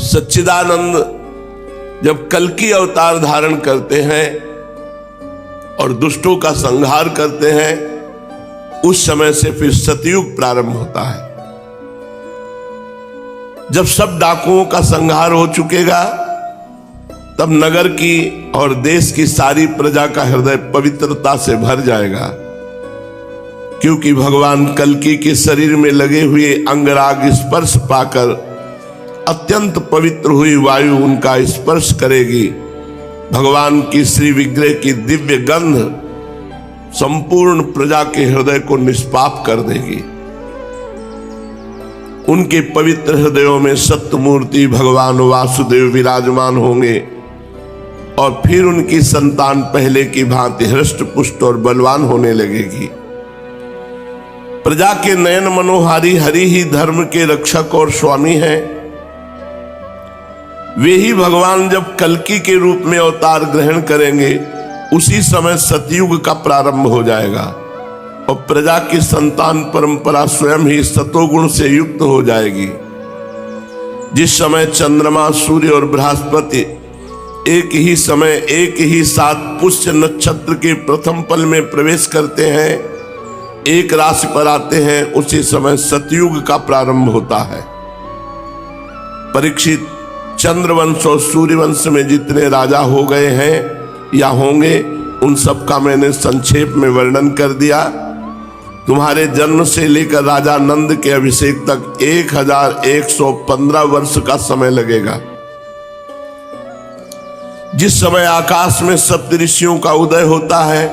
सच्चिदानंद जब कल्कि अवतार धारण करते हैं और दुष्टों का संहार करते हैं, उस समय से फिर सतयुग प्रारंभ होता है। जब सब डाकुओं का संहार हो चुकेगा, तब नगर की और देश की सारी प्रजा का हृदय पवित्रता से भर जाएगा, क्योंकि भगवान कल्कि के शरीर में लगे हुए अंगराग स्पर्श पाकर अत्यंत पवित्र हुई वायु उनका स्पर्श करेगी। भगवान की श्री विग्रह की दिव्य गंध संपूर्ण प्रजा के हृदय को निष्पाप कर देगी। उनके पवित्र हृदयों में सत्यमूर्ति भगवान वासुदेव विराजमान होंगे और फिर उनकी संतान पहले की भांति हृष्ट पुष्ट और बलवान होने लगेगी। प्रजा के नयन मनोहारी हरि ही धर्म के रक्षक और स्वामी हैं। वे ही भगवान जब कल्कि के रूप में अवतार ग्रहण करेंगे, उसी समय सतयुग का प्रारंभ हो जाएगा और प्रजा की संतान परंपरा स्वयं ही सतोगुण से युक्त हो जाएगी। जिस समय चंद्रमा, सूर्य और बृहस्पति एक ही समय एक ही साथ पुष्य नक्षत्र के प्रथम पल में प्रवेश करते हैं, एक राशि पर आते हैं, उसी समय सतयुग का प्रारंभ होता है। परीक्षित, चंद्रवंश और सूर्यवंश में जितने राजा हो गए हैं या होंगे, उन सब का मैंने संक्षेप में वर्णन कर दिया। तुम्हारे जन्म से लेकर राजा नंद के अभिषेक तक 1115 वर्ष का समय लगेगा। जिस समय आकाश में सप्तऋषियों का उदय होता है,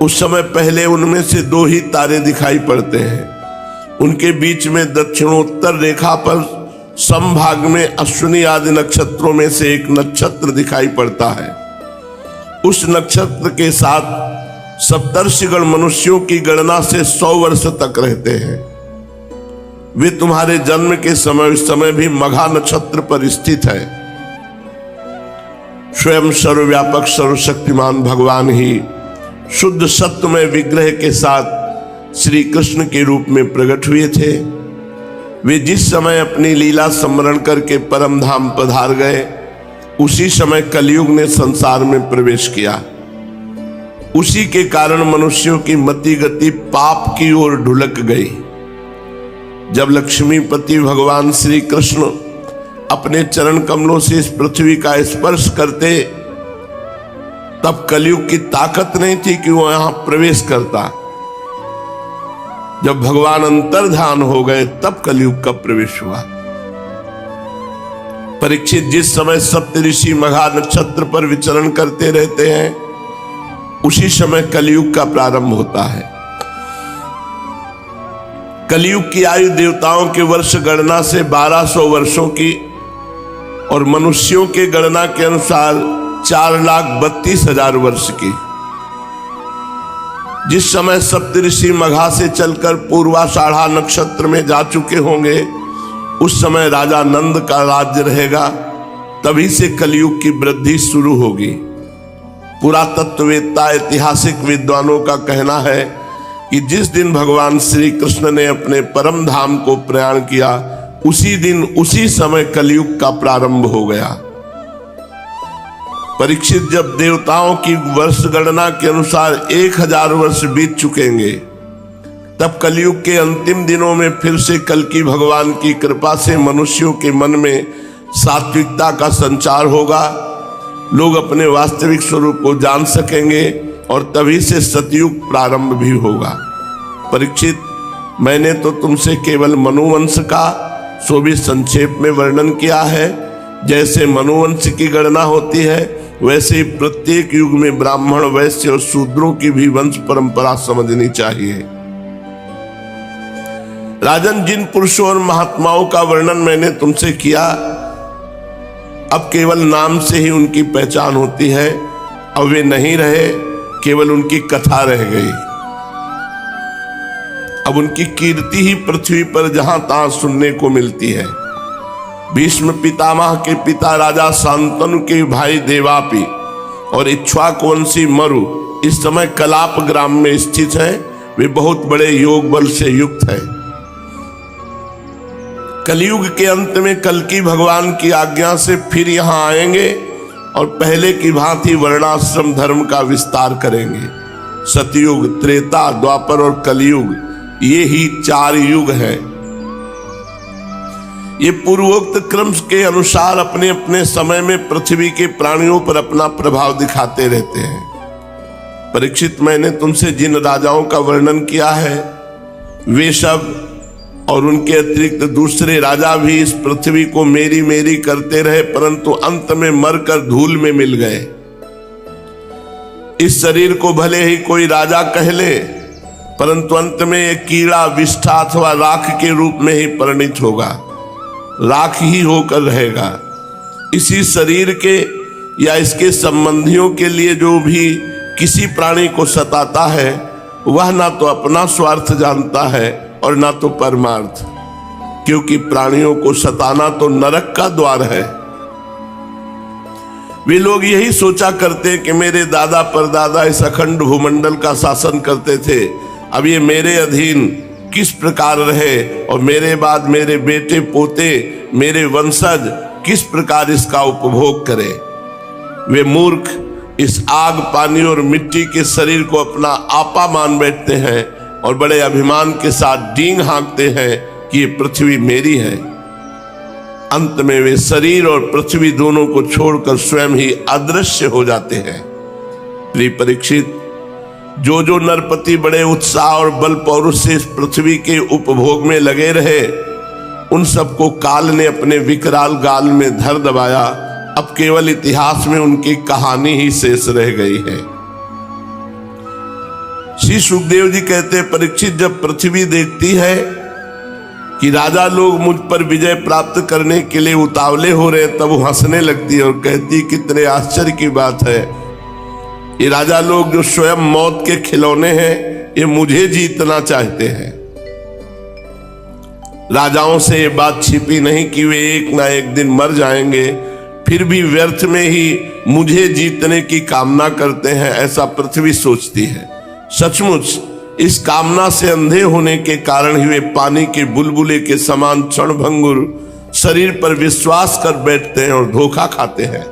उस समय पहले उनमें से 2 ही तारे दिखाई पड़ते हैं। उनके बीच में दक्षिणोत्तर रेखा पर समभाग में अश्विनी आदि नक्षत्रों में से एक नक्षत्र दिखाई पड़ता है। उस नक्षत्र के साथ सप्तर्षिगण मनुष्यों की गणना से 100 वर्ष तक रहते हैं। वे तुम्हारे जन्म के समय उस समय भी मघा नक्षत्र पर स्थित है। स्वयं सर्वव्यापक सर्वशक्तिमान भगवान ही शुद्ध सत्वमय विग्रह के साथ श्री कृष्ण के रूप में प्रकट हुए थे। वे जिस समय अपनी लीला स्मरण करके परम धाम पधार गए, उसी समय कलयुग ने संसार में प्रवेश किया। उसी के कारण मनुष्यों की मति गति पाप की ओर ढुलक गई। जब लक्ष्मीपति भगवान श्री कृष्ण अपने चरण कमलों से इस पृथ्वी का स्पर्श करते, तब कलयुग की ताकत नहीं थी कि वो यहां प्रवेश करता। जब भगवान अंतर्धान हो गए, तब कलयुग का प्रवेश हुआ। परीक्षित, जिस समय सप्तऋषि मघा नक्षत्र पर विचरण करते रहते हैं, उसी समय कलयुग का प्रारंभ होता है। कलयुग की आयु देवताओं के वर्ष गणना से 1200 वर्षों की और मनुष्यों के गणना के अनुसार 4,32,000 वर्ष की। जिस समय सप्तऋषि मघा से चलकर पूर्वाषाढ़ा नक्षत्र में जा चुके होंगे, उस समय राजा नंद का राज्य रहेगा। तभी से कलयुग की वृद्धि शुरू होगी। पुरातत्ववेत्ता ऐतिहासिक विद्वानों का कहना है कि जिस दिन भगवान श्री कृष्ण ने अपने परम धाम को प्रयाण किया, उसी दिन उसी समय कलयुग का प्रारंभ हो गया। परीक्षित, जब देवताओं की वर्ष गणना के अनुसार 1000 वर्ष बीत चुकेंगे, तब कलयुग के अंतिम दिनों में फिर से कल्कि भगवान की कृपा से मनुष्यों के मन में सात्विकता का संचार होगा। लोग अपने वास्तविक स्वरूप को जान सकेंगे और तभी से सतयुग प्रारंभ भी होगा। परीक्षित, मैंने तो तुमसे केवल मनुवंश का सो भी संक्षेप में वर्णन किया है। जैसे मनुवंश की गणना होती है, वैसे ही प्रत्येक युग में ब्राह्मण, वैश्य और शूद्रों की भी वंश परंपरा समझनी चाहिए। राजन, जिन पुरुषों और महात्माओं का वर्णन मैंने तुमसे किया, अब केवल नाम से ही उनकी पहचान होती है। अब वे नहीं रहे, केवल उनकी कथा रह गई। अब उनकी कीर्ति ही पृथ्वी पर जहां तहां सुनने को मिलती है। भीष्म पितामह के पिता राजा शांतनु के भाई देवापी और इक्ष्वाकुवंशी मरु इस समय कलाप ग्राम में स्थित हैं। वे बहुत बड़े योग बल से युक्त हैं। कलयुग के अंत में कल्कि भगवान की आज्ञा से फिर यहाँ आएंगे और पहले की भांति वर्णाश्रम धर्म का विस्तार करेंगे। सतयुग, त्रेता, द्वापर और कलयुग, ये ही 4 युग हैं। ये पूर्वोक्त क्रम के अनुसार अपने अपने समय में पृथ्वी के प्राणियों पर अपना प्रभाव दिखाते रहते हैं। परीक्षित, मैंने तुमसे जिन राजाओं का वर्णन किया है वे सब और उनके अतिरिक्त दूसरे राजा भी इस पृथ्वी को मेरी मेरी करते रहे, परंतु अंत में मरकर धूल में मिल गए। इस शरीर को भले ही कोई राजा कह ले, परंतु अंत में एक कीड़ा, विष्ठा अथवा राख के रूप में ही परिणित होगा, राख ही होकर रहेगा। इसी शरीर के या इसके संबंधियों के लिए जो भी किसी प्राणी को सताता है वह ना तो अपना स्वार्थ जानता है और ना तो परमार्थ, क्योंकि प्राणियों को सताना तो नरक का द्वार है। वे लोग यही सोचा करते कि मेरे दादा परदादा इस अखंड भूमंडल का शासन करते थे, अब ये मेरे अधीन किस प्रकार रहे और मेरे बाद मेरे बेटे पोते, मेरे वंशज किस प्रकार इसका उपभोग करें। वे मूर्ख इस आग, पानी और मिट्टी के शरीर को अपना आपा मान बैठते हैं और बड़े अभिमान के साथ डींग हाँकते हैं कि ये पृथ्वी मेरी है। अंत में वे शरीर और पृथ्वी दोनों को छोड़कर स्वयं ही अदृश्य हो जाते हैं। प्रिय परीक्षित, जो जो नरपति बड़े उत्साह और बल पौरुष से इस पृथ्वी के उपभोग में लगे रहे, उन सबको काल ने अपने विकराल गाल में धर दबाया। अब केवल इतिहास में उनकी कहानी ही शेष रह गई है। श्री सुखदेव जी कहते, परीक्षित, जब पृथ्वी देखती है कि राजा लोग मुझ पर विजय प्राप्त करने के लिए उतावले हो रहे, तब वो हंसने लगती है और कहती, कितने आश्चर्य की बात है, ये राजा लोग जो स्वयं मौत के खिलौने हैं, ये मुझे जीतना चाहते हैं। राजाओं से ये बात छिपी नहीं कि वे एक ना एक दिन मर जाएंगे, फिर भी व्यर्थ में ही मुझे जीतने की कामना करते हैं, ऐसा पृथ्वी सोचती है। सचमुच इस कामना से अंधे होने के कारण ही वे पानी के बुलबुले के समान क्षणभंगुर शरीर पर विश्वास कर बैठते हैं और धोखा खाते हैं।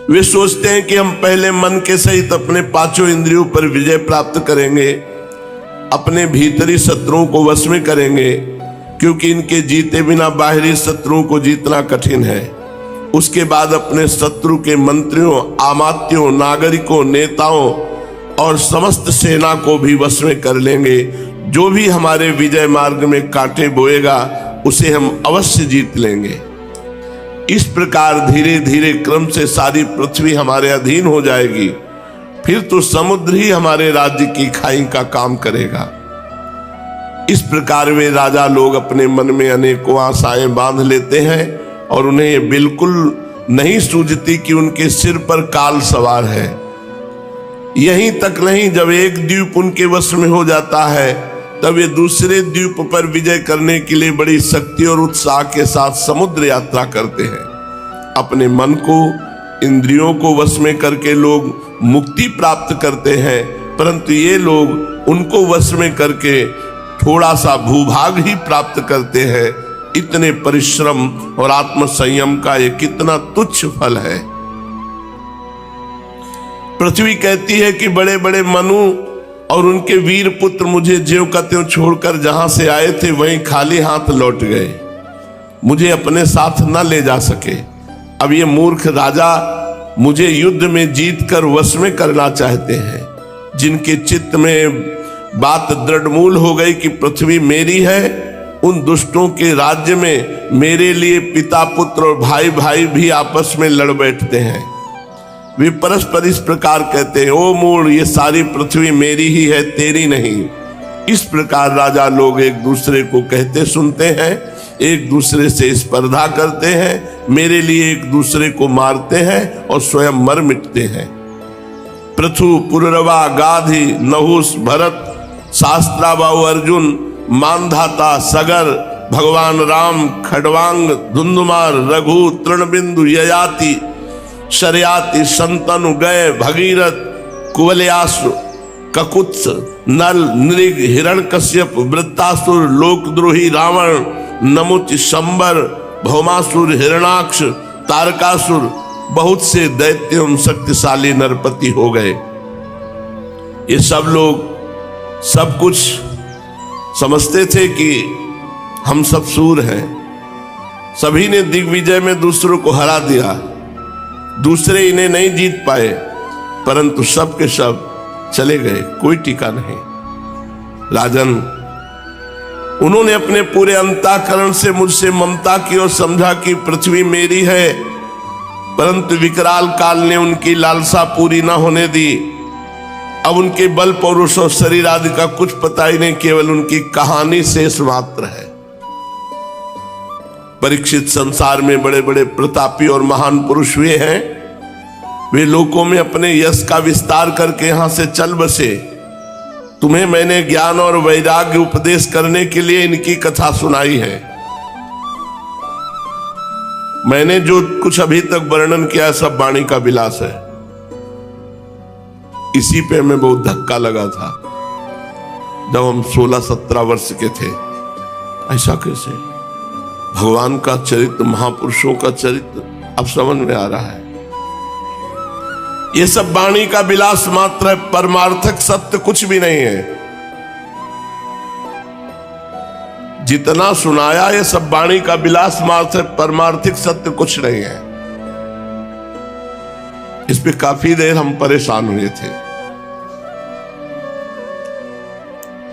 वे सोचते हैं कि हम पहले मन के सहित अपने 5 इंद्रियों पर विजय प्राप्त करेंगे, अपने भीतरी शत्रुओं को वश में करेंगे, क्योंकि इनके जीते बिना बाहरी शत्रुओं को जीतना कठिन है। उसके बाद अपने शत्रु के मंत्रियों, आमात्यों, नागरिकों, नेताओं और समस्त सेना को भी वश में कर लेंगे। जो भी हमारे विजय मार्ग में कांटे बोएगा उसे हम अवश्य जीत लेंगे। इस प्रकार धीरे धीरे क्रम से सारी पृथ्वी हमारे अधीन हो जाएगी, फिर तो समुद्र ही हमारे राज्य की खाई का काम करेगा। इस प्रकार वे राजा लोग अपने मन में अनेकों आशाएं बांध लेते हैं और उन्हें बिल्कुल नहीं सूझती कि उनके सिर पर काल सवार है। यहीं तक नहीं, जब एक द्वीप उनके वश में हो जाता है तब वे दूसरे द्वीप पर विजय करने के लिए बड़ी शक्ति और उत्साह के साथ समुद्र यात्रा करते हैं। अपने मन को, इंद्रियों को वश में करके लोग मुक्ति प्राप्त करते हैं, परंतु ये लोग उनको वश में करके थोड़ा सा भूभाग ही प्राप्त करते हैं। इतने परिश्रम और आत्म संयम का ये कितना तुच्छ फल है। पृथ्वी कहती है कि बड़े बड़े मनु और उनके वीर पुत्र मुझे ज्यों का त्यों छोड़कर जहां से आए थे वहीं खाली हाथ लौट गए, मुझे अपने साथ न ले जा सके। अब ये मूर्ख राजा मुझे युद्ध में जीत कर वश में करना चाहते हैं। जिनके चित्त में बात दृढ़मूल हो गई कि पृथ्वी मेरी है, उन दुष्टों के राज्य में मेरे लिए पिता पुत्र और भाई भाई भी आपस में लड़ बैठते हैं। वे परस्पर इस प्रकार कहते हैं, ओ मूढ़, ये सारी पृथ्वी मेरी ही है, तेरी नहीं। इस प्रकार राजा लोग एक दूसरे को कहते सुनते हैं, एक दूसरे से स्पर्धा करते हैं, मेरे लिए एक दूसरे को मारते हैं और स्वयं मर मिटते हैं। पृथु, पुररवा, गाधी, नहुस, भरत, शास्त्राबाहु अर्जुन, मानधाता, सगर, भगवान राम, खडवांग, धुंधुमार, रघु, तृणबिंदु, ययाति, शर्याति, शंतनु, गय, भगीरथ, कुवलयासु, ककुत्स, नल, नृग, हिरण्यकश्यप, वृत्तासुर, लोकद्रोही रावण, नमुच, शंबर, भौमासुर, हिरणाक्ष, तारकासुर, बहुत से दैत्य एवं शक्तिशाली नरपति हो गए। ये सब लोग सब कुछ समझते थे कि हम सब सूर हैं। सभी ने दिग्विजय में दूसरों को हरा दिया, दूसरे इन्हें नहीं जीत पाए, परंतु सब के सब चले गए, कोई टीका नहीं। राजन, उन्होंने अपने पूरे अंतःकरण से मुझसे ममता की और समझा कि पृथ्वी मेरी है, परंतु विकराल काल ने उनकी लालसा पूरी ना होने दी। अब उनके बल, पौरुष और शरीर आदि का कुछ पता ही नहीं, केवल उनकी कहानी शेष मात्र है। परीक्षित, संसार में बड़े बड़े प्रतापी और महान पुरुष हुए हैं, वे लोकों में अपने यश का विस्तार करके यहां से चल बसे। तुम्हें मैंने ज्ञान और वैराग्य उपदेश करने के लिए इनकी कथा सुनाई है। मैंने जो कुछ अभी तक वर्णन किया सब वाणी का विलास है। इसी पे हमें बहुत धक्का लगा था जब हम 16-17 वर्ष के थे। ऐसा कैसे? भगवान का चरित्र, महापुरुषों का चरित्र अब समझ में आ रहा है। ये सब वाणी का विलास मात्र है, परमार्थक सत्य कुछ भी नहीं है। जितना सुनाया ये सब वाणी का विलास मात्र है, परमार्थिक सत्य कुछ नहीं है। इस पे काफी देर हम परेशान हुए थे।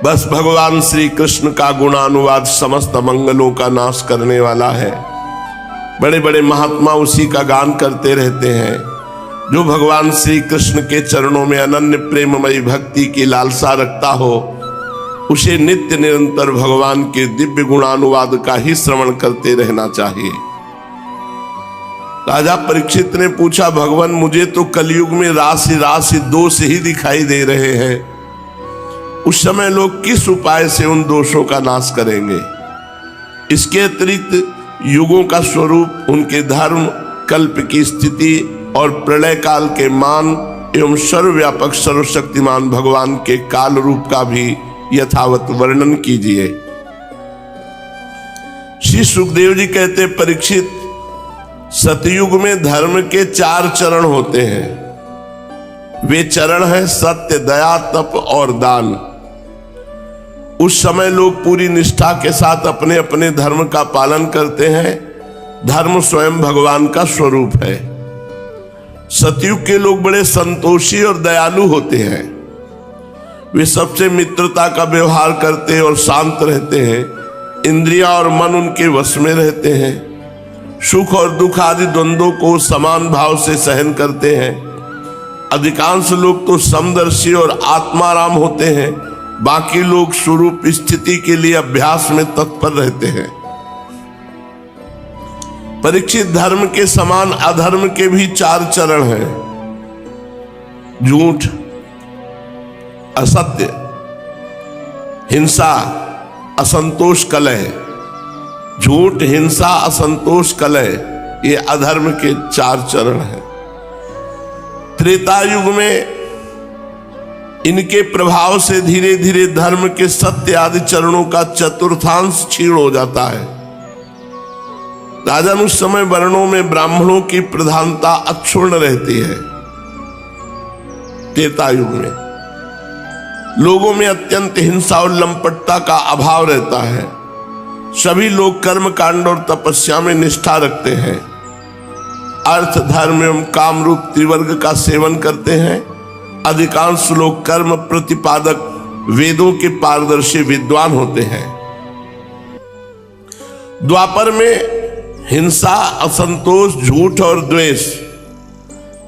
बस भगवान श्री कृष्ण का गुणानुवाद समस्त मंगलों का नाश करने वाला है। बड़े बड़े महात्मा उसी का गान करते रहते हैं। जो भगवान श्री कृष्ण के चरणों में अनन्य प्रेममयी भक्ति की लालसा रखता हो, उसे नित्य निरंतर भगवान के दिव्य गुणानुवाद का ही श्रवण करते रहना चाहिए। राजा परीक्षित ने पूछा, भगवान मुझे तो कलयुग में राशि राशि दोष ही दिखाई दे रहे हैं। उस समय लोग किस उपाय से उन दोषों का नाश करेंगे? इसके अतिरिक्त युगों का स्वरूप, उनके धर्म, कल्प की स्थिति और प्रलय काल के मान एवं सर्वव्यापक सर्वशक्तिमान भगवान के काल रूप का भी यथावत वर्णन कीजिए। श्री सुखदेव जी कहते, परीक्षित, सतयुग में धर्म के 4 चरण होते हैं। वे चरण हैं सत्य, दया, तप और दान। उस समय लोग पूरी निष्ठा के साथ अपने अपने धर्म का पालन करते हैं। धर्म स्वयं भगवान का स्वरूप है। सतयुग के लोग बड़े संतोषी और दयालु होते हैं। वे सबसे मित्रता का व्यवहार करते और शांत रहते हैं। इंद्रियां और मन उनके वश में रहते हैं। सुख और दुख आदि द्वंद्वों को समान भाव से सहन करते हैं। अधिकांश लोग तो समदर्शी और आत्माराम होते हैं। बाकी लोग स्वरूप स्थिति के लिए अभ्यास में तत्पर रहते हैं। परीक्षित, धर्म के समान अधर्म के भी 4 चरण हैं। झूठ, असत्य, हिंसा, असंतोष, कलह। झूठ, हिंसा, असंतोष, कलह, ये अधर्म के 4 चरण हैं। त्रेता युग में इनके प्रभाव से धीरे धीरे धर्म के सत्य आदि चरणों का चतुर्थांश क्षीण हो जाता है। राजन, उस समय वर्णों में ब्राह्मणों की प्रधानता अक्षुण्ण रहती है। त्रेता युग में लोगों में अत्यंत हिंसा और लंपटता का अभाव रहता है। सभी लोग कर्म कांड और तपस्या में निष्ठा रखते हैं। अर्थ, धर्म एवं काम रूप त्रिवर्ग का सेवन करते हैं। अधिकांश लोग कर्म प्रतिपादक, वेदों के पारदर्शी विद्वान होते हैं। द्वापर में हिंसा, असंतोष, झूठ और द्वेष,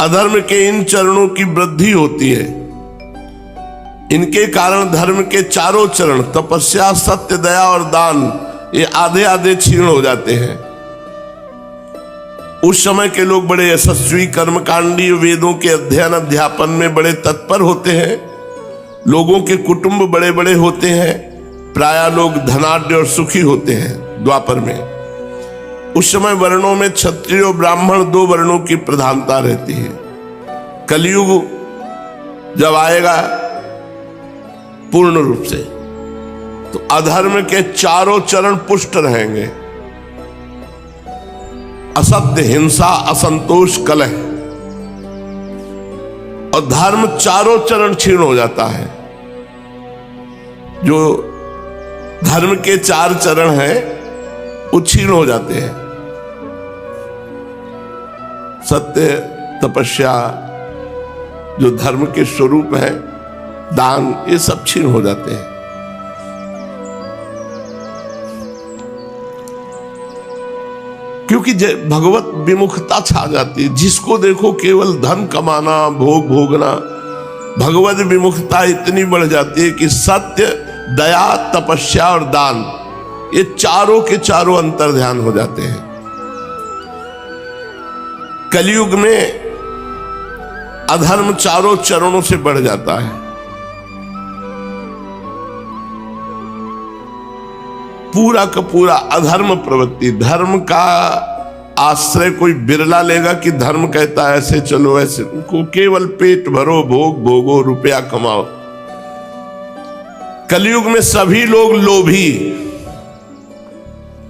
अधर्म के इन चरणों की वृद्धि होती है। इनके कारण धर्म के 4 चरण, तपस्या, सत्य, दया और दान, ये आधे आधे क्षीण हो जाते हैं। उस समय के लोग बड़े यशस्वी, कर्मकांडी, वेदों के अध्ययन अध्यापन में बड़े तत्पर होते हैं। लोगों के कुटुंब बड़े बड़े होते हैं। प्रायः लोग धनाढ्य और सुखी होते हैं। द्वापर में उस समय वर्णों में क्षत्रिय और ब्राह्मण 2 वर्णों की प्रधानता रहती है। कलयुग जब आएगा, पूर्ण रूप से। तो अधर्म के चारों चरण पुष्ट रहेंगे, असत्य, हिंसा, असंतोष, कलह, और धर्म चारों चरण क्षीण हो जाता है। जो धर्म के 4 चरण हैं वो क्षीण हो जाते हैं। सत्य, तपस्या, जो धर्म के स्वरूप है, दान, ये सब क्षीण हो जाते हैं। क्योंकि भगवत विमुखता छा जाती है। जिसको देखो केवल धन कमाना, भोग भोगना, भगवत विमुखता इतनी बढ़ जाती है कि सत्य, दया, तपस्या और दान, ये चारों के चारों अंतर ध्यान हो जाते हैं। कलयुग में अधर्म चारों चरणों से बढ़ जाता है। पूरा का पूरा अधर्म प्रवृत्ति। धर्म का आश्रय कोई बिरला लेगा कि धर्म कहता है ऐसे चलो ऐसे, को केवल पेट भरो, भोग भोगो, रुपया कमाओ। कलयुग में सभी लोग लोभी,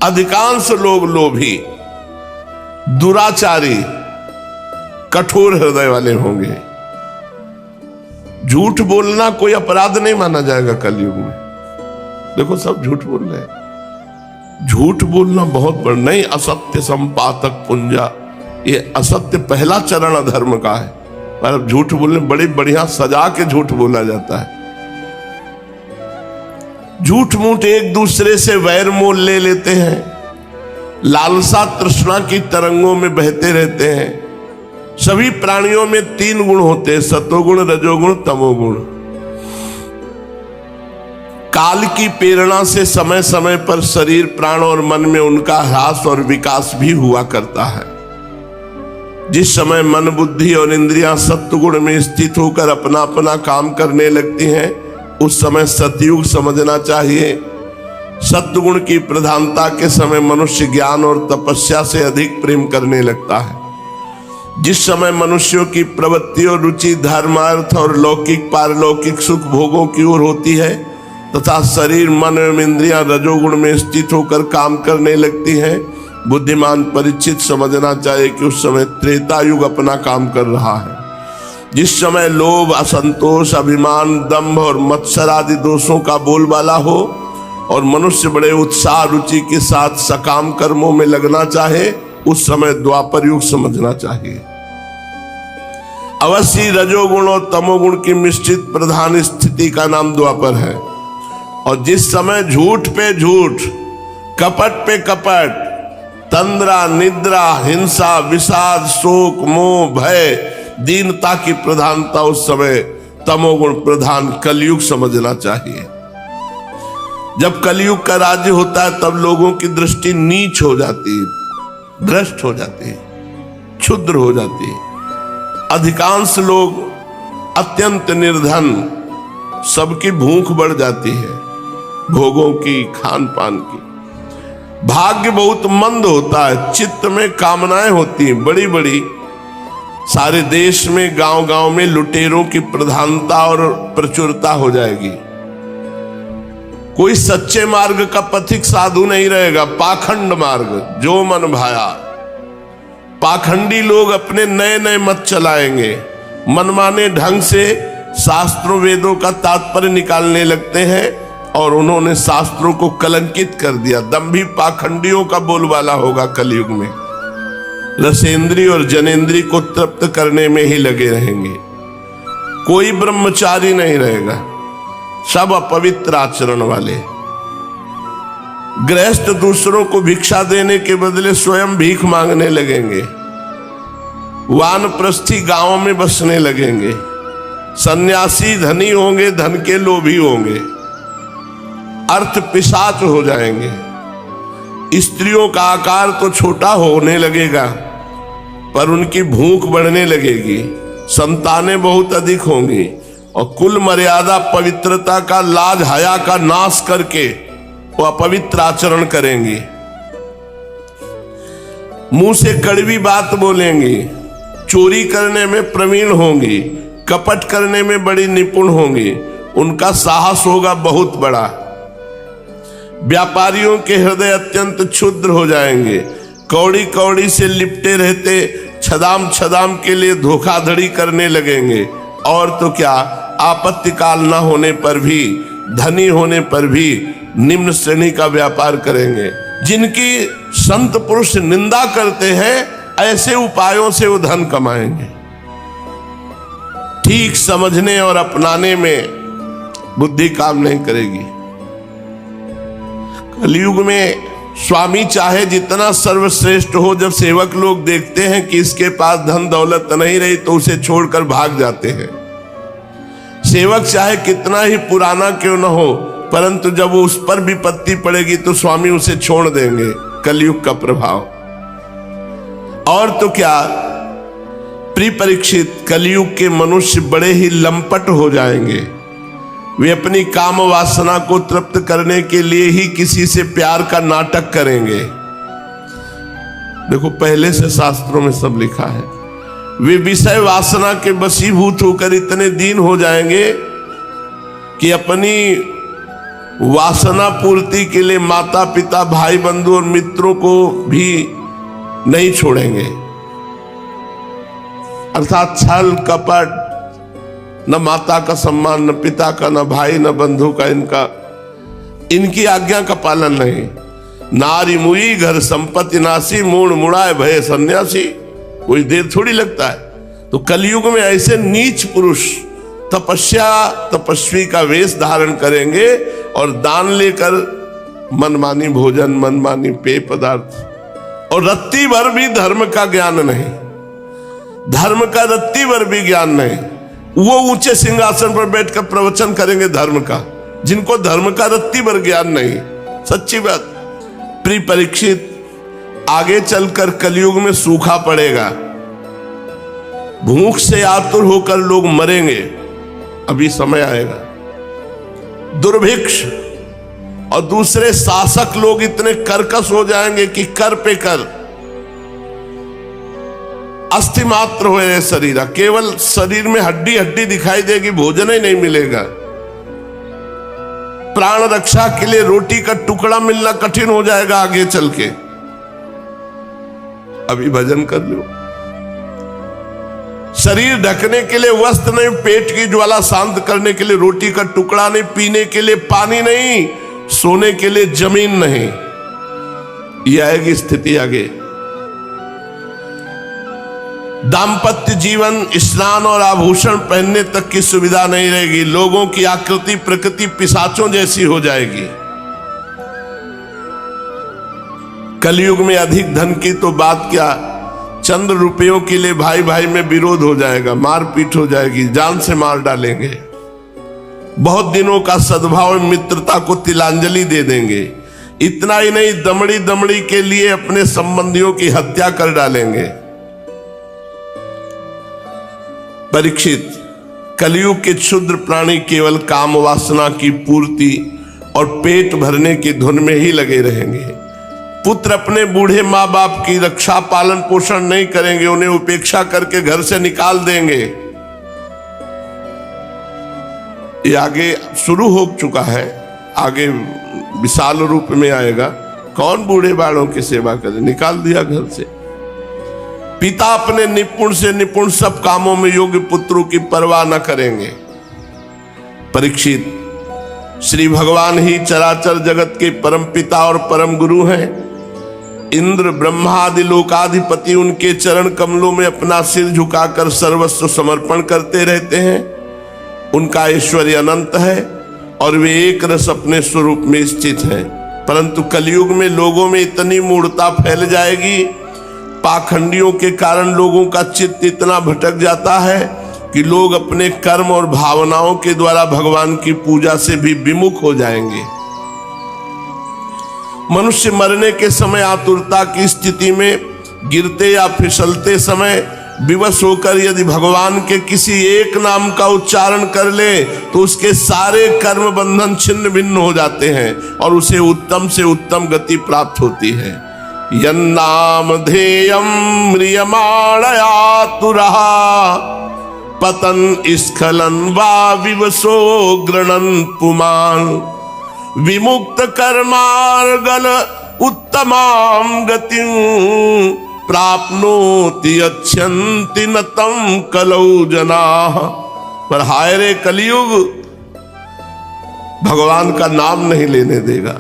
अधिकांश लोग लोभी, दुराचारी, कठोर हृदय वाले होंगे। झूठ बोलना कोई अपराध नहीं माना जाएगा कलयुग में। देखो सब झूठ बोल रहे हैं। झूठ बोलना बहुत बड़ा नहीं, असत्य संपातक पुंजा, ये असत्य पहला चरण अधर्म का है। पर अब झूठ बोलने बड़ी बढ़िया सजा के झूठ बोला जाता है। झूठ मूठ एक दूसरे से वैर मोल ले लेते हैं, लालसा तृष्णा की तरंगों में बहते रहते हैं। सभी प्राणियों में 3 गुण होते हैं, सतोगुण, रजोगुण, तमोगुण। काल की प्रेरणा से समय समय पर शरीर, प्राण और मन में उनका ह्रास और विकास भी हुआ करता है। जिस समय मन, बुद्धि और इंद्रियां सत्वगुण में स्थित होकर अपना अपना काम करने लगती हैं, उस समय सतयुग समझना चाहिए। सत्वगुण की प्रधानता के समय मनुष्य ज्ञान और तपस्या से अधिक प्रेम करने लगता है। जिस समय मनुष्यों की प्रवृत्ति और रुचि धर्म, अर्थ और लौकिक पारलौकिक सुख भोगों की ओर होती है तथा शरीर, मन एवं इंद्रियां रजोगुण में स्थित होकर काम करने लगती हैं, बुद्धिमान परीक्षित समझना चाहिए कि उस समय त्रेता युग अपना काम कर रहा है। जिस समय लोभ, असंतोष, अभिमान, दंभ और मत्सर आदि दोषों का बोलबाला हो और मनुष्य बड़े उत्साह रुचि के साथ सकाम कर्मों में लगना चाहे, उस समय द्वापर युग समझना चाहिए। अवश्य रजोगुण और तमोगुण की मिश्रित प्रधान स्थिति का नाम द्वापर है। और जिस समय झूठ पे झूठ, कपट पे कपट, तंद्रा, निद्रा, हिंसा, विषाद, शोक, मोह, भय, दीनता की प्रधानता, उस समय तमोगुण प्रधान कलयुग समझना चाहिए। जब कलयुग का राज्य होता है तब लोगों की दृष्टि नीच हो जाती है, भ्रष्ट हो जाती है, क्षुद्र हो जाती है। अधिकांश लोग अत्यंत निर्धन, सबकी भूख बढ़ जाती है, भोगों की, खान पान की। भाग्य बहुत मंद होता है, चित्त में कामनाएं होती हैं बड़ी बड़ी। सारे देश में, गांव गांव में लुटेरों की प्रधानता और प्रचुरता हो जाएगी। कोई सच्चे मार्ग का पथिक साधु नहीं रहेगा, पाखंड मार्ग, जो मन भाया। पाखंडी लोग अपने नए नए मत चलाएंगे, मनमाने ढंग से शास्त्रों वेदों का तात्पर्य निकालने लगते हैं और उन्होंने शास्त्रों को कलंकित कर दिया। दंभी पाखंडियों का बोलबाला होगा कलयुग में। रसेंद्री और जनेंद्री को तृप्त करने में ही लगे रहेंगे। कोई ब्रह्मचारी नहीं रहेगा, सब अपवित्र आचरण वाले। गृहस्थ दूसरों को भिक्षा देने के बदले स्वयं भीख मांगने लगेंगे। वानप्रस्थी गांवों में बसने लगेंगे। सन्यासी धनी होंगे, धन के लोभी होंगे। अर्थ पिशाच हो जाएंगे। स्त्रियों का आकार तो छोटा होने लगेगा पर उनकी भूख बढ़ने लगेगी। संतानें बहुत अधिक होंगी और कुल मर्यादा, पवित्रता का, लाज हया का नाश करके वो अपवित्र आचरण करेंगी। मुंह से कड़वी बात बोलेंगी, चोरी करने में प्रवीण होंगी, कपट करने में बड़ी निपुण होंगी। उनका साहस होगा बहुत बड़ा। व्यापारियों के हृदय अत्यंत क्षुद्र हो जाएंगे, कौड़ी कौड़ी से लिपटे रहते छदाम छदाम के लिए धोखाधड़ी करने लगेंगे। और तो क्या, आपत्ति काल न होने पर भी, धनी होने पर भी निम्न श्रेणी का व्यापार करेंगे। जिनकी संत पुरुष निंदा करते हैं, ऐसे उपायों से वो धन कमाएंगे। ठीक समझने और अपनाने में बुद्धि काम नहीं करेगी। कलयुग में स्वामी चाहे जितना सर्वश्रेष्ठ हो, जब सेवक लोग देखते हैं कि इसके पास धन दौलत नहीं रही तो उसे छोड़कर भाग जाते हैं। सेवक चाहे कितना ही पुराना क्यों न हो, परंतु जब वो उस पर विपत्ति पड़ेगी तो स्वामी उसे छोड़ देंगे। कलयुग का प्रभाव। और तो क्या, प्रिय परीक्षित, कलयुग के मनुष्य बड़े ही लंपट हो जाएंगे। वे अपनी काम वासना को तृप्त करने के लिए ही किसी से प्यार का नाटक करेंगे। देखो, पहले से शास्त्रों में सब लिखा है। वे विषय वासना के वशीभूत होकर इतने दीन हो जाएंगे कि अपनी वासना पूर्ति के लिए माता पिता, भाई बंधु और मित्रों को भी नहीं छोड़ेंगे। अर्थात छल कपट, न माता का सम्मान, न पिता का, न भाई, न बंधु का, इनकी आज्ञा का पालन नहीं। नारी मुई घर संपत्ति नासी, मूड मुड़ाए भय सन्यासी। कोई देर थोड़ी लगता है। तो कलयुग में ऐसे नीच पुरुष तपस्वी का वेश धारण करेंगे और दान लेकर मनमानी भोजन, मनमानी पेय पदार्थ, और रत्ती भर भी धर्म का ज्ञान नहीं। धर्म का रत्ती भर भी ज्ञान नहीं। वो ऊंचे सिंहासन पर बैठकर प्रवचन करेंगे धर्म का, जिनको धर्म का रत्ती भर ज्ञान नहीं। सच्ची बात। प्रिय परीक्षित, आगे चलकर कलयुग में सूखा पड़ेगा, भूख से आतुर होकर लोग मरेंगे। अभी समय आएगा। दुर्भिक्ष और दूसरे शासक लोग इतने कर्कश हो जाएंगे कि कर पे कर, अस्थि मात्र हो रहे शरीर, केवल शरीर में हड्डी हड्डी दिखाई देगी, भोजन ही नहीं मिलेगा। प्राण रक्षा के लिए रोटी का टुकड़ा मिलना कठिन हो जाएगा आगे चल के। अभी भजन कर लो। शरीर ढकने के लिए वस्त्र नहीं, पेट की ज्वाला शांत करने के लिए रोटी का टुकड़ा नहीं, पीने के लिए पानी नहीं, सोने के लिए जमीन नहीं। यह आएगी स्थिति आगे। दाम्पत्य जीवन, स्नान और आभूषण पहनने तक की सुविधा नहीं रहेगी। लोगों की आकृति प्रकृति पिशाचों जैसी हो जाएगी। कलयुग में अधिक धन की तो बात क्या, चंद रुपयों के लिए भाई भाई में विरोध हो जाएगा, मारपीट हो जाएगी, जान से मार डालेंगे। बहुत दिनों का सद्भाव मित्रता को तिलांजलि दे देंगे। इतना ही नहीं, दमड़ी दमड़ी के लिए अपने संबंधियों की हत्या कर डालेंगे। परीक्षित, कलयुग के क्षुद्र प्राणी केवल काम वासना की पूर्ति और पेट भरने की धुन में ही लगे रहेंगे। पुत्र अपने बूढ़े माँ बाप की रक्षा पालन पोषण नहीं करेंगे, उन्हें उपेक्षा करके घर से निकाल देंगे। ये आगे शुरू हो चुका है, आगे विशाल रूप में आएगा। कौन बूढ़े बालों की सेवा करे, निकाल दिया घर से। पिता अपने निपुण से निपुण सब कामों में योग्य पुत्रों की परवाह न करेंगे। परीक्षित, श्री भगवान ही चराचर जगत के परम पिता और परम गुरु हैं। इंद्र ब्रह्मा आदि लोकाधिपति उनके चरण कमलों में अपना सिर झुकाकर सर्वस्व समर्पण करते रहते हैं। उनका ऐश्वर्य अनंत है और वे एक रस अपने स्वरूप में स्थित हैं। परंतु कलयुग में लोगों में इतनी मूढ़ता फैल जाएगी, पाखंडियों के कारण लोगों का चित्त इतना भटक जाता है कि लोग अपने कर्म और भावनाओं के द्वारा भगवान की पूजा से भी विमुख हो जाएंगे। मनुष्य मरने के समय आतुरता की स्थिति में, गिरते या फिसलते समय विवश होकर यदि भगवान के किसी एक नाम का उच्चारण कर ले तो उसके सारे कर्म बंधन छिन्न भिन्न हो जाते हैं और उसे उत्तम से उत्तम गति प्राप्त होती है। यन्नाम ध्येयं म्रियमाणयातुरः पतन स्खलन वा विवशो गृणन पुमान विमुक्त कर्मार्गल उत्तमाम गतिं प्राप्नोति अच्छन्ति न तम कलौ जनाः। पर हाय रे कलयुग भगवान का नाम नहीं लेने देगा।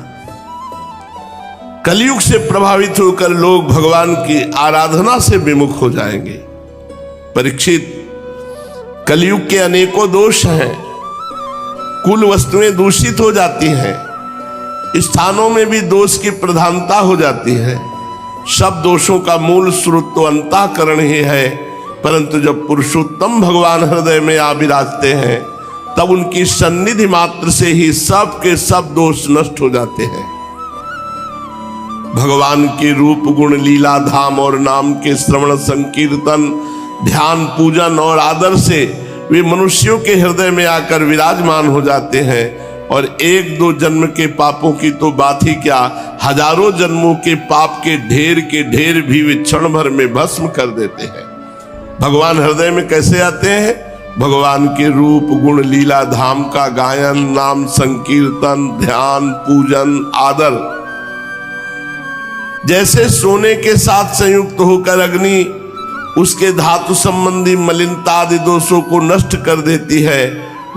कलयुग से प्रभावित होकर लोग भगवान की आराधना से विमुख हो जाएंगे। परीक्षित, कलयुग के अनेकों दोष हैं। कुल वस्तुएं दूषित हो जाती हैं, स्थानों में भी दोष की प्रधानता हो जाती है। सब दोषों का मूल स्रोत तो अंतःकरण ही है, परंतु जब पुरुषोत्तम भगवान हृदय में आ विराजते हैं तब उनकी सन्निधि मात्र से ही सब के सब दोष नष्ट हो जाते हैं। भगवान के रूप गुण लीला धाम और नाम के श्रवण संकीर्तन ध्यान पूजन और आदर से वे मनुष्यों के हृदय में आकर विराजमान हो जाते हैं और एक दो जन्म के पापों की तो बात ही क्या, हजारों जन्मों के पाप के ढेर भी वे क्षण भर में भस्म कर देते हैं। भगवान हृदय में कैसे आते हैं? भगवान के रूप गुण लीला धाम का गायन, नाम संकीर्तन, ध्यान, पूजन, आदर। जैसे सोने के साथ संयुक्त होकर अग्नि उसके धातु संबंधी मलिनता आदि दोषों को नष्ट कर देती है,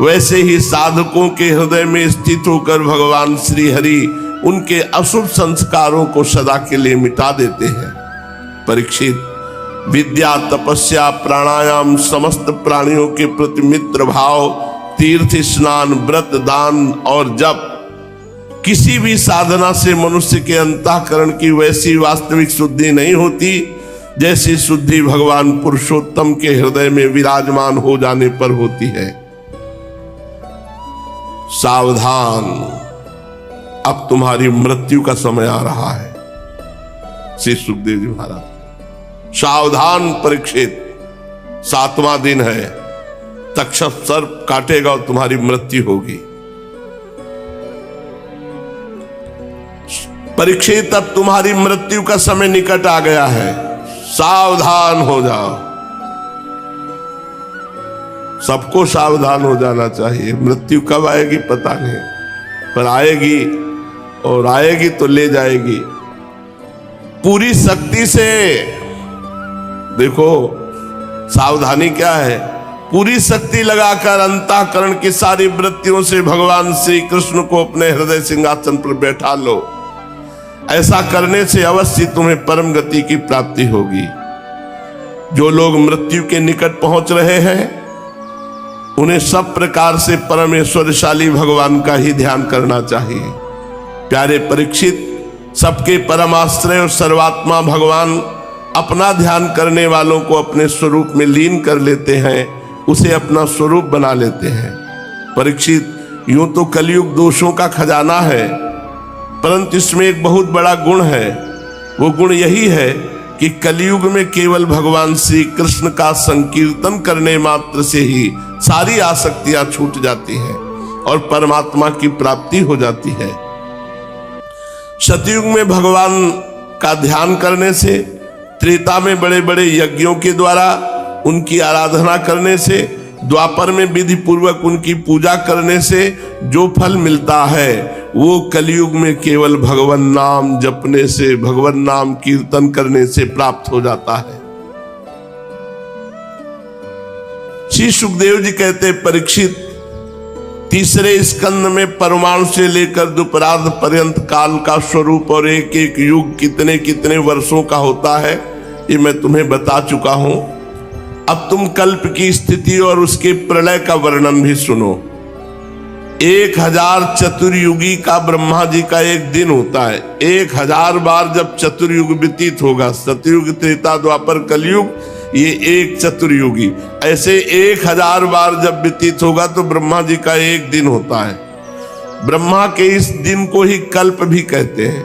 वैसे ही साधकों के हृदय में स्थित होकर भगवान श्री हरि उनके अशुभ संस्कारों को सदा के लिए मिटा देते हैं। परीक्षित, विद्या, तपस्या, प्राणायाम, समस्त प्राणियों के प्रति मित्र भाव, तीर्थ स्नान, व्रत, दान और जप, किसी भी साधना से मनुष्य के अंतःकरण की वैसी वास्तविक शुद्धि नहीं होती जैसी शुद्धि भगवान पुरुषोत्तम के हृदय में विराजमान हो जाने पर होती है। सावधान, अब तुम्हारी मृत्यु का समय आ रहा है। श्री सुखदेव जी महाराज, सावधान परीक्षित, 7वां दिन है, तक्षक सर्प काटेगा और तुम्हारी मृत्यु होगी। परीक्षित, अब तुम्हारी मृत्यु का समय निकट आ गया है, सावधान हो जाओ। सबको सावधान हो जाना चाहिए। मृत्यु कब आएगी पता नहीं, पर आएगी और आएगी तो ले जाएगी। पूरी शक्ति से देखो, सावधानी क्या है? पूरी शक्ति लगाकर अंतःकरण की सारी वृत्तियों से भगवान श्री कृष्ण को अपने हृदय सिंहासन पर बैठा लो। ऐसा करने से अवश्य तुम्हें परम गति की प्राप्ति होगी। जो लोग मृत्यु के निकट पहुंच रहे हैं उन्हें सब प्रकार से परमेश्वरशाली भगवान का ही ध्यान करना चाहिए। प्यारे परीक्षित, सबके परमाश्रय और सर्वात्मा भगवान अपना ध्यान करने वालों को अपने स्वरूप में लीन कर लेते हैं, उसे अपना स्वरूप बना लेते हैं। परीक्षित, यूं तो कलयुग दोषों का खजाना है, परंतु इसमें एक बहुत बड़ा गुण है। वो गुण यही है कि कलयुग में केवल भगवान श्री कृष्ण का संकीर्तन करने मात्र से ही सारी आसक्तियां छूट जाती हैं और परमात्मा की प्राप्ति हो जाती है। सतयुग में भगवान का ध्यान करने से, त्रेता में बड़े बड़े यज्ञों के द्वारा उनकी आराधना करने से, द्वापर में विधि पूर्वक उनकी पूजा करने से जो फल मिलता है वो कलयुग में केवल भगवान नाम जपने से, भगवान नाम कीर्तन करने से प्राप्त हो जाता है। श्री सुखदेव जी कहते, परीक्षित, तीसरे स्कंद में परमाणु से लेकर दुपरार्ध पर्यंत काल का स्वरूप और एक एक युग कितने कितने वर्षों का होता है ये मैं तुम्हें बता चुका हूं। अब तुम कल्प की स्थिति और उसके प्रलय का वर्णन भी सुनो। 1000 चतुर्युगी का ब्रह्मा जी का एक दिन होता है। 1000 बार जब चतुर्युग व्यतीत होगा, सतयुग, त्रेता, द्वापर, कलयुग, ये एक चतुर्युगी, ऐसे 1000 बार जब व्यतीत होगा तो ब्रह्मा जी का एक दिन होता है। ब्रह्मा के इस दिन को ही कल्प भी कहते हैं।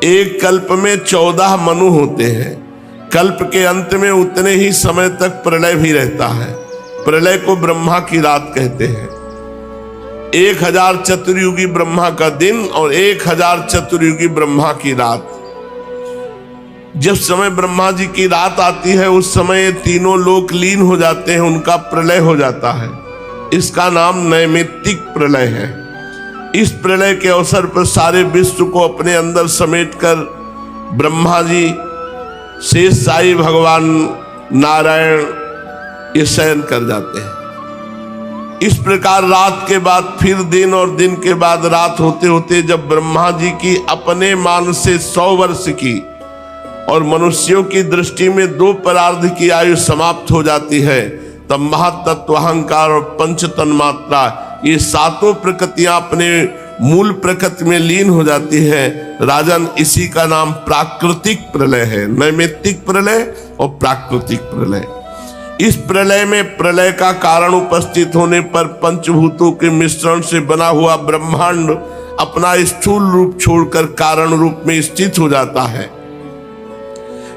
एक कल्प में 14 मनु होते हैं। कल्प के अंत में उतने ही समय तक प्रलय भी रहता है। प्रलय को ब्रह्मा की रात कहते हैं। 1000 चतुर्युगी ब्रह्मा का दिन और 1000 चतुर्युगी ब्रह्मा की रात। जब समय ब्रह्मा जी की रात आती है उस समय तीनों लोक लीन हो जाते हैं, उनका प्रलय हो जाता है। इसका नाम नैमित्तिक प्रलय है। इस प्रलय के अवसर पर सारे विश्व को अपने अंदर समेटकर ब्रह्मा जी, शेष साई भगवान नारायण ये शयन कर जाते हैं। इस प्रकार रात के बाद फिर दिन और दिन के बाद रात होते होते जब ब्रह्मा जी की अपने मान से 100 वर्ष की और मनुष्यों की दृष्टि में 2 परार्ध की आयु समाप्त हो जाती है, तब महातत्व, अहंकार और पंच तन्मात्रा ये 7 प्रकृतियां अपने मूल प्रकृति में लीन हो जाती है। राजन, इसी का नाम प्राकृतिक प्रलय है। नैमित्तिक प्रलय और प्राकृतिक प्रलय। इस प्रलय में प्रलय का कारण उपस्थित होने पर पंचभूतों के मिश्रण से बना हुआ ब्रह्मांड अपना स्थूल रूप छोड़कर कारण रूप में स्थित हो जाता है,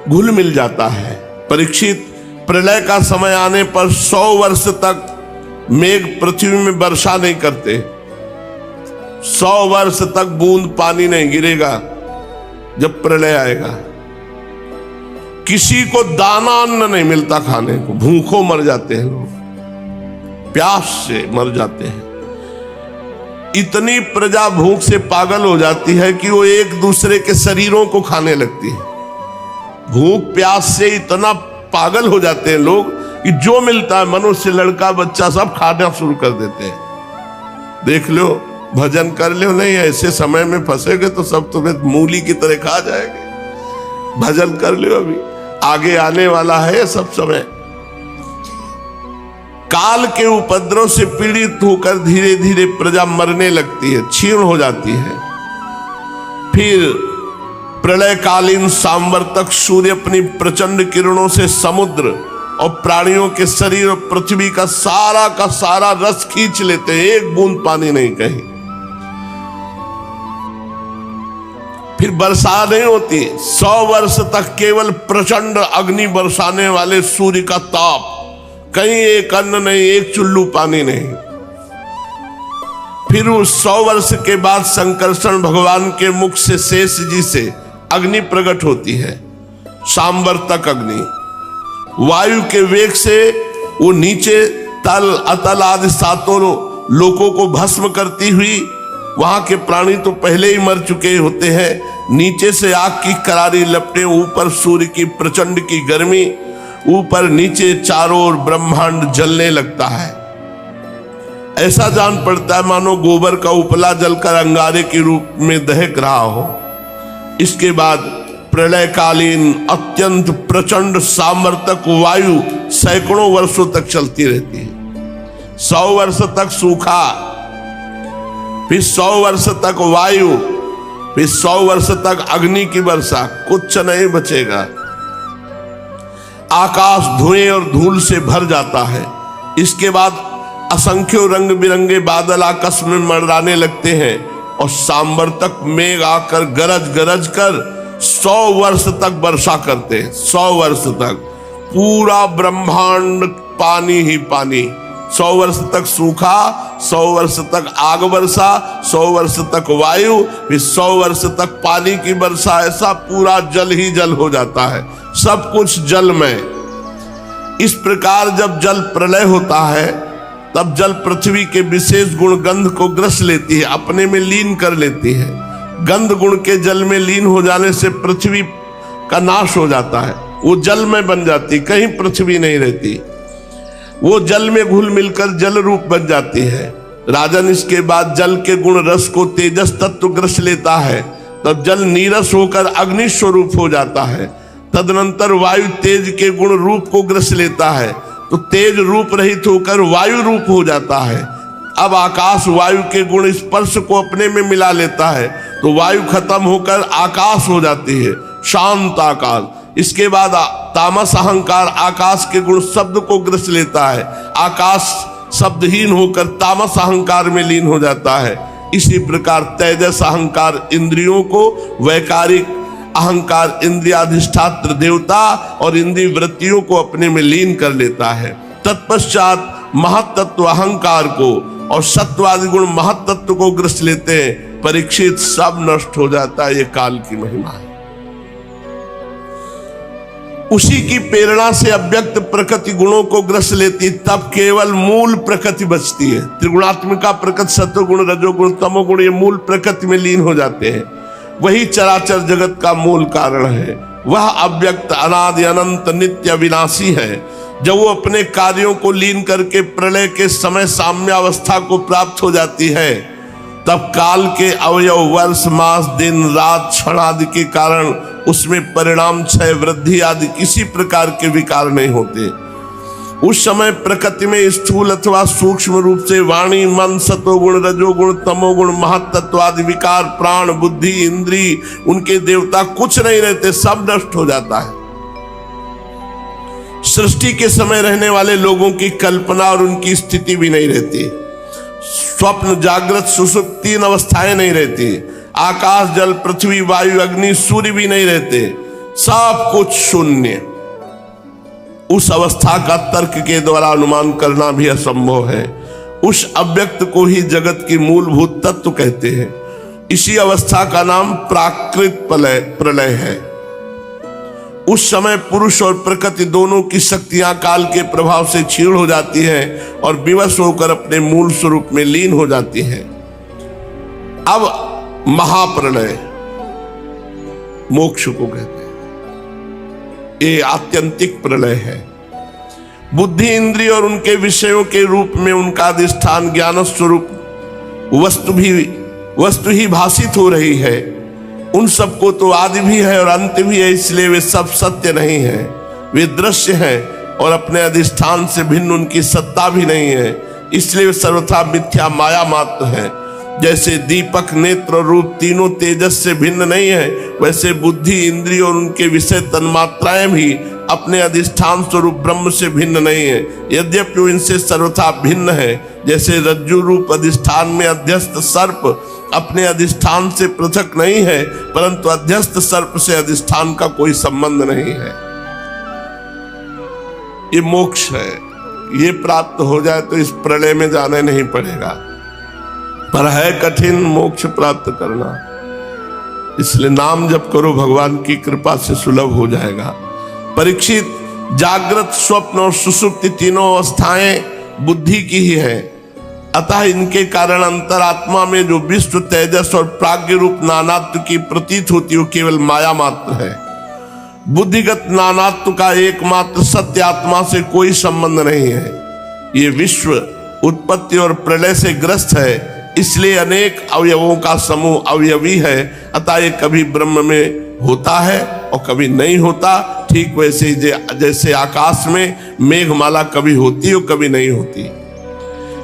घुल मिल जाता है। परीक्षित, प्रलय का समय आने पर 100 वर्ष तक मेघ पृथ्वी में वर्षा नहीं करते। 100 वर्ष तक बूंद पानी नहीं गिरेगा। जब प्रलय आएगा किसी को दाना अन्न नहीं मिलता खाने को, भूखों मर जाते हैं लोग, प्यास से मर जाते हैं। इतनी प्रजा भूख से पागल हो जाती है कि वो एक दूसरे के शरीरों को खाने लगती है। भूख प्यास से इतना पागल हो जाते हैं लोग कि जो मिलता है, मनुष्य, लड़का, बच्चा, सब खाना शुरू कर देते हैं। देख लो, भजन कर लो, नहीं ऐसे समय में फंसेगे तो सब तुम्हें मूली की तरह खा जाएंगे। भजन कर लो, अभी आगे आने वाला है सब समय। काल के उपद्रव से पीड़ित होकर धीरे धीरे प्रजा मरने लगती है, क्षीण हो जाती है। फिर प्रलयकालीन सांवर्तक सूर्य अपनी प्रचंड किरणों से समुद्र और प्राणियों के शरीर और पृथ्वी का सारा रस खींच लेते हैं, एक बूंद पानी नहीं कहीं। फिर वर्षा नहीं होती। 100 वर्ष तक केवल प्रचंड अग्नि बरसाने वाले सूर्य का ताप, कहीं एक अन्न नहीं, एक चुल्लू पानी नहीं। फिर उस 100 वर्ष के बाद संकर्षण भगवान के मुख से शेष जी से अग्नि प्रकट होती है, सांवर्तक अग्नि। वायु के वेग से वो नीचे तल, अतल आदि 7 लोकों को भस्म करती हुई, वहां के प्राणी तो पहले ही मर चुके होते हैं, नीचे से आग की करारी लपटें, ऊपर सूर्य की प्रचंड की गर्मी, ऊपर नीचे चारों ओर ब्रह्मांड जलने लगता है। ऐसा जान पड़ता है मानो गोबर का उपला जलकर अंगारे के रूप में दहक रहा हो। इसके बाद प्रलयकालीन अत्यंत प्रचंड सामर्थक वायु सैकड़ों वर्षों तक चलती रहती है। 100 वर्ष तक सूखा, फिर 100 वर्ष तक वायु, फिर 100 वर्ष तक अग्नि की वर्षा, कुछ नहीं बचेगा। आकाश धुएं और धूल से भर जाता है। इसके बाद असंख्यों रंग बिरंगे बादल आकाश में मंडराने लगते हैं और सांवर्तक मेघ आकर गरज गरज कर 100 वर्ष तक वर्षा करते हैं। 100 वर्ष तक पूरा ब्रह्मांड पानी ही पानी। 100 वर्ष तक सूखा, 100 वर्ष तक आग वर्षा, 100 वर्ष तक वायु, फिर 100 वर्ष तक पानी की वर्षा। ऐसा पूरा जल ही जल हो जाता है, सब कुछ जल में। इस प्रकार जब जल प्रलय होता है तब जल पृथ्वी के विशेष गुण गंध को ग्रस लेती है, अपने में लीन कर लेती है। गंध गुण के जल में लीन हो जाने से पृथ्वी का नाश हो जाता है, वो जल में बन जाती, कहीं पृथ्वी नहीं रहती, वो जल में घुल मिलकर जल रूप बन जाती है। राजन, इसके बाद जल के गुण रस को तेजस तत्व ग्रस लेता है, तब जल नीरस होकर अग्नि स्वरूप हो जाता है। तदनंतर वायु तेज के गुण रूप को ग्रस लेता है, तो तेज रूप रहित होकर वायु रूप हो जाता है। अब आकाश वायु के गुण स्पर्श को अपने में मिला लेता है, तो वायु खत्म होकर आकाश हो जाती है, शांत आकाश। इसके बाद तामस अहंकार आकाश के गुण शब्द को ग्रस लेता है, आकाश शब्दहीन होकर तामस अहंकार में लीन हो जाता है। इसी प्रकार तेजस अहंकार इंद्रियों को, वैकारिक अहंकार इंद्रियाधिष्ठात्र देवता और इंद्रिय वृत्तियों को अपने में लीन कर लेता है। तत्पश्चात महत्त्व अहंकार को और सत्वादि गुण महत्त्व को ग्रस लेते हैं। परीक्षित, सब नष्ट हो जाता है, ये काल की महिमा है। उसी की प्रेरणा से अव्यक्त प्रकृति गुणों को ग्रस लेती, तब केवल मूल प्रकृति बचती है। त्रिगुणात्मिका प्रकृति सत्वगुण रजोगुण तमोगुण ये मूल प्रकृति में लीन हो जाते हैं। वही चराचर जगत का मूल कारण है। वह अव्यक्त अनादि अनंत नित्य विनाशी है। जब वो अपने कार्यों को लीन करके प्रलय के समय साम्य अवस्था को प्राप्त हो जाती है, तब काल के अवयव वर्ष मास दिन रात क्षण आदि के कारण उसमें परिणाम क्षय वृद्धि आदि किसी प्रकार के विकार नहीं होते। उस समय प्रकृति में स्थूल अथवा सूक्ष्म रूप से वाणी मन सतोगुण रजोगुण तमोगुण महत्त्व आदि विकार प्राण बुद्धि इंद्री उनके देवता कुछ नहीं रहते, सब नष्ट हो जाता है। सृष्टि के समय रहने वाले लोगों की कल्पना और उनकी स्थिति भी नहीं रहती। स्वप्न जागृत सुषुप्त तीन अवस्थाएं नहीं रहती। आकाश जल पृथ्वी वायु अग्नि सूर्य भी नहीं रहते, सब कुछ शून्य। उस अवस्था का तर्क के द्वारा अनुमान करना भी असंभव है। उस अव्यक्त को ही जगत की मूलभूत तत्व कहते हैं। इसी अवस्था का नाम प्राकृत प्रलय है। उस समय पुरुष और प्रकृति दोनों की शक्तियां काल के प्रभाव से क्षीण हो जाती हैं और विवश होकर अपने मूल स्वरूप में लीन हो जाती हैं। अब महाप्रलय मोक्ष को कहते हैं। ये आत्यंतिक प्रलय है। बुद्धि इंद्रिय और उनके विषयों के रूप में उनका अधिष्ठान ज्ञान स्वरूप वस्तु ही भाषित हो रही है। उन सबको तो आदि भी है और अंत भी है, इसलिए वे सब सत्य नहीं है। वे दृश्य हैं और अपने अधिष्ठान से भिन्न उनकी सत्ता भी नहीं है, इसलिए वे सर्वथा मिथ्या माया मात्र है। जैसे दीपक नेत्र और रूप तीनों तेजस से भिन्न नहीं है, वैसे बुद्धि इंद्रिय और उनके विषय तन्मात्राएं भी अपने अधिष्ठान स्वरूप ब्रह्म से भिन्न नहीं है, यद्यपि इनसे सर्वथा भिन्न है। जैसे रज्जु रूप अधिष्ठान में अध्यस्त सर्प अपने अधिष्ठान से पृथक नहीं है, परंतु अध्यस्त सर्प से अधिष्ठान का कोई संबंध नहीं है। ये मोक्ष है। ये प्राप्त हो जाए तो इस प्रलय में जाने नहीं पड़ेगा, पर है कठिन मोक्ष प्राप्त करना। इसलिए नाम जप करो, भगवान की कृपा से सुलभ हो जाएगा। परीक्षित, जागृत स्वप्न और सुषुप्ति तीनों अवस्थाएं बुद्धि की ही है, अतः इनके कारण अंतरात्मा में जो विश्व तेजस और प्राज्ञ रूप नानात्व की प्रतीत होती है, वो केवल माया मात्र है। बुद्धिगत नानात्व का एकमात्र सत्य आत्मा से कोई संबंध नहीं है। ये विश्व उत्पत्ति और प्रलय से ग्रस्त है, इसलिए अनेक अवयवों का समूह अवयवी है। अतः ये कभी ब्रह्म में होता है और कभी नहीं होता। ठीक वैसे ही जैसे आकाश में मेघमाला कभी होती है और कभी नहीं होती।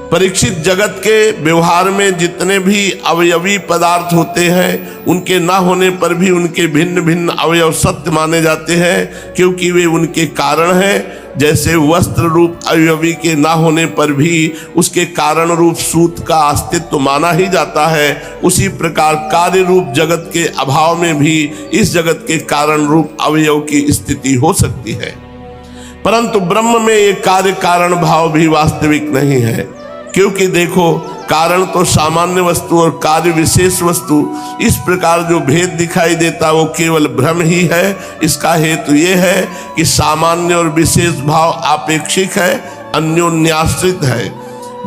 परीक्षित, जगत के व्यवहार में जितने भी अवयवी पदार्थ होते हैं, उनके ना होने पर भी उनके भिन्न भिन्न अवयव सत्य माने जाते हैं, क्योंकि वे उनके कारण हैं। जैसे वस्त्र रूप अवयवी के ना होने पर भी उसके कारण रूप सूत का अस्तित्व माना ही जाता है, उसी प्रकार कार्य रूप जगत के अभाव में भी इस जगत के कारण रूप अवयव की स्थिति हो सकती है। परंतु ब्रह्म में ये कार्य कारण भाव भी वास्तविक नहीं है, क्योंकि देखो, कारण तो सामान्य वस्तु और कार्य विशेष वस्तु, इस प्रकार जो भेद दिखाई देता वो केवल भ्रम ही है। इसका हेतु ये है कि सामान्य और विशेष भाव आपेक्षिक है, अन्योन्याश्रित है।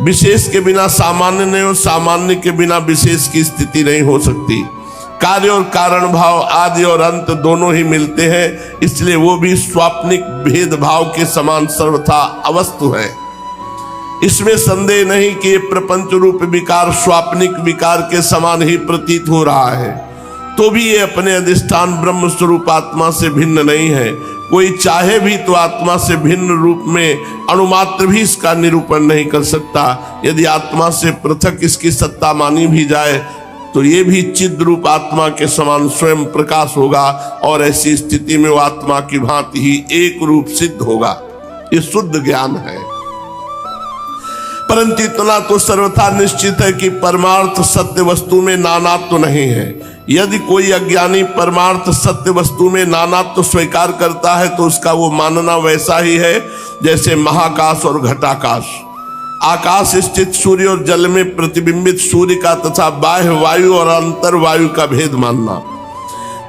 विशेष के बिना सामान्य नहीं और सामान्य के बिना विशेष की स्थिति नहीं हो सकती। कार्य और कारण भाव आदि और अंत दोनों ही मिलते हैं, इसलिए वो भी स्वाप्निक भेदभाव के समान सर्वथा अवस्तु है। इसमें संदेह नहीं कि ये प्रपंच रूप विकार स्वाप्निक विकार के समान ही प्रतीत हो रहा है, तो भी ये अपने अधिष्ठान ब्रह्म स्वरूप आत्मा से भिन्न नहीं है। कोई चाहे भी तो आत्मा से भिन्न रूप में अणुमात्र भी इसका निरूपण नहीं कर सकता। यदि आत्मा से पृथक इसकी सत्ता मानी भी जाए तो ये भी चिद रूप आत्मा के समान स्वयं प्रकाश होगा और ऐसी स्थिति में वो आत्मा की भांति ही एक रूप सिद्ध होगा। ये शुद्ध ज्ञान है। परंतु इतना तो सर्वथा निश्चित है कि परमार्थ सत्य वस्तु में नानात्व नहीं है। यदि कोई अज्ञानी परमार्थ सत्य वस्तु में नानात्व स्वीकार करता है तो उसका वो मानना वैसा ही है जैसे महाकाश और घटाकाश, आकाश स्थित सूर्य और जल में प्रतिबिंबित सूर्य का तथा बाह्य वायु और अंतर वायु का भेद मानना।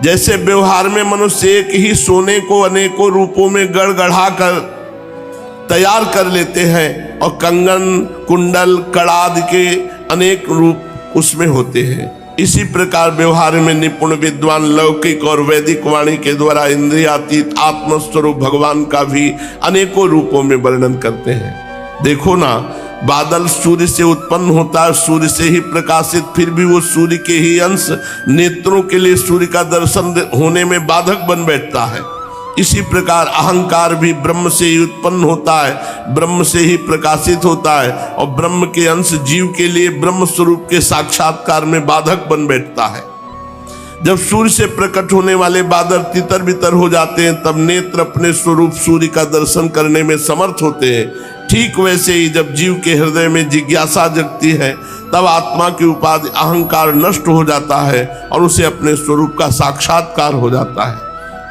जैसे व्यवहार में मनुष्य एक ही सोने को अनेकों रूपों में गढ़ा कर तैयार कर लेते हैं और कंगन, कुंडल, कड़ा आदि के अनेक रूप उसमें होते हैं, इसी प्रकार व्यवहार में निपुण विद्वान लौकिक और वैदिक वाणी के द्वारा इंद्रियातीत आत्मस्वरूप भगवान का भी अनेकों रूपों में वर्णन करते हैं। देखो ना, बादल सूर्य से उत्पन्न होता है, सूर्य से ही प्रकाशित, फिर भी वो सूर्य के ही अंश नेत्रों के लिए सूर्य का दर्शन होने में बाधक बन बैठता है। इसी प्रकार अहंकार भी ब्रह्म से ही उत्पन्न होता है, ब्रह्म से ही प्रकाशित होता है और ब्रह्म के अंश जीव के लिए ब्रह्म स्वरूप के साक्षात्कार में बाधक बन बैठता है। जब सूर्य से प्रकट होने वाले बादल तितर बितर हो जाते हैं, तब नेत्र अपने स्वरूप सूर्य का दर्शन करने में समर्थ होते हैं। ठीक वैसे ही जब जीव के हृदय में जिज्ञासा जगती है, तब आत्मा की उपाधि अहंकार नष्ट हो जाता है और उसे अपने स्वरूप का साक्षात्कार हो जाता है।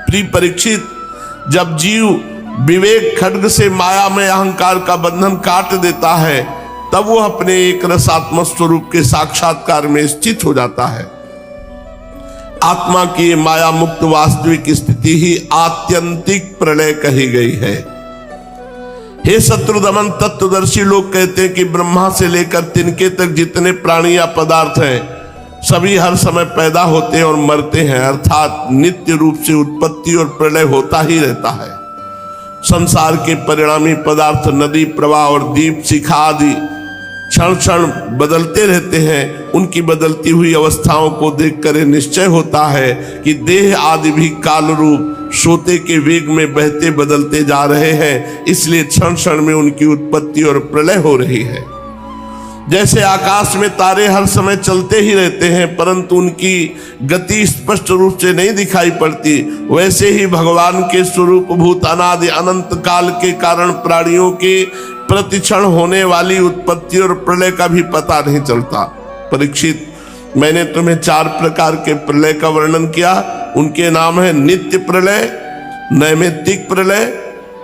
प्रिय परीक्षित, जब जीव विवेक खड्ग से माया में अहंकार का बंधन काट देता है, तब वो अपने एक रसात्मक स्वरूप के साक्षात्कार में स्थित हो जाता है। आत्मा की माया मुक्त वास्तविक स्थिति ही आत्यंतिक प्रलय कही गई है। हे शत्रुदमन, तत्वदर्शी लोग कहते हैं कि ब्रह्मा से लेकर तिनके तक जितने प्राणी या पदार्थ हैं, सभी हर समय पैदा होते हैं और मरते हैं, अर्थात नित्य रूप से उत्पत्ति और प्रलय होता ही रहता है। संसार के परिणामी पदार्थ नदी प्रवाह और दीप शिखा आदि क्षण क्षण बदलते रहते हैं। उनकी बदलती हुई अवस्थाओं को देखकर निश्चय होता है कि देह आदि भी काल रूप सोते के वेग में बहते बदलते जा रहे हैं, इसलिए क्षण क्षण में उनकी उत्पत्ति और प्रलय हो रही है। जैसे आकाश में तारे हर समय चलते ही रहते हैं, परंतु उनकी गति स्पष्ट रूप से नहीं दिखाई पड़ती, वैसे ही भगवान के स्वरूप भूत अनादि अनंत काल के कारण प्राणियों के प्रतिक्षण होने वाली उत्पत्ति और प्रलय का भी पता नहीं चलता। परीक्षित, मैंने तुम्हें 4 प्रकार के प्रलय का वर्णन किया। उनके नाम है नित्य प्रलय, नैमित्तिक प्रलय,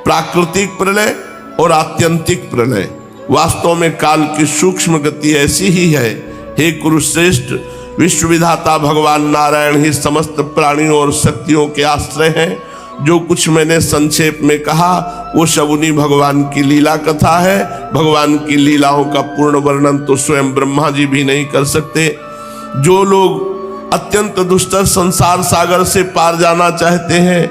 प्राकृतिक प्रलय और आत्यंतिक प्रलय। वास्तव में काल की सूक्ष्म गति ऐसी ही है। हे कुरुश्रेष्ठ, विश्व विधाता भगवान नारायण ही समस्त प्राणियों और शक्तियों के आश्रय हैं। जो कुछ मैंने संक्षेप में कहा वो सब उन्हीं भगवान की लीला कथा है। भगवान की लीलाओं का पूर्ण वर्णन तो स्वयं ब्रह्मा जी भी नहीं कर सकते। जो लोग अत्यंत दुष्टर संसार सागर से पार जाना चाहते हैं,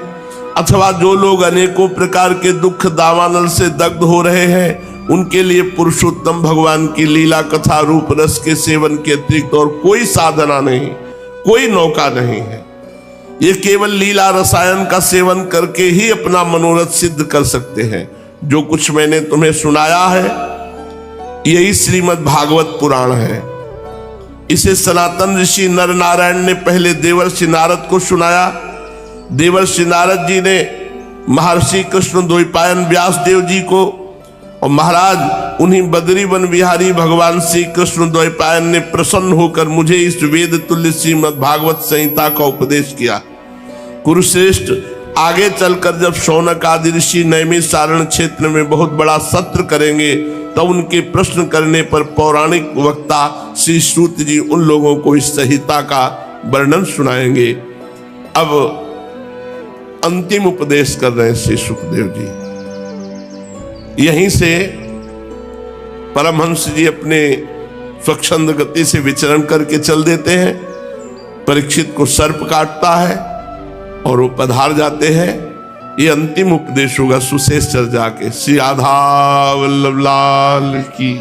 अथवा जो लोग अनेकों प्रकार के दुख दावानल से दग्ध हो रहे हैं, उनके लिए पुरुषोत्तम भगवान की लीला कथा रूप रस के सेवन के अतिरिक्त और कोई साधना नहीं, कोई नौका नहीं है। ये केवल लीला रसायन का सेवन करके ही अपना मनोरथ सिद्ध कर सकते हैं। जो कुछ मैंने तुम्हें सुनाया है, यही श्रीमद् भागवत पुराण है। इसे सनातन ऋषि नर नारायण ने पहले देवर्षि नारद को सुनाया। देवर्षि नारद जी ने महर्षि कृष्ण द्वैपायन व्यास देव जी को, और महाराज उन्हीं बद्री वन विहारी भगवान श्री कृष्ण द्वैपायन ने प्रसन्न होकर मुझे इस वेद तुल्य श्रीमद् भागवत संहिता का उपदेश किया। कुरुश्रेष्ठ, आगे चलकर जब शौनक आदि ऋषि नैमिषारण्य क्षेत्र में बहुत बड़ा सत्र करेंगे, तब उनके प्रश्न करने पर पौराणिक वक्ता श्री सूत जी उन लोगों को इस संहिता का वर्णन सुनाएंगे। अब अंतिम उपदेश कर रहे हैं श्री सुखदेव जी। यहीं से परमहंस जी अपने स्वच्छंद गति से विचरण करके चल देते हैं। परीक्षित को सर्प काटता है और वो पधार जाते हैं। ये अंतिम उपदेश होगा सुशेष चर्चा के। श्री राधा वल्लभ लाल की।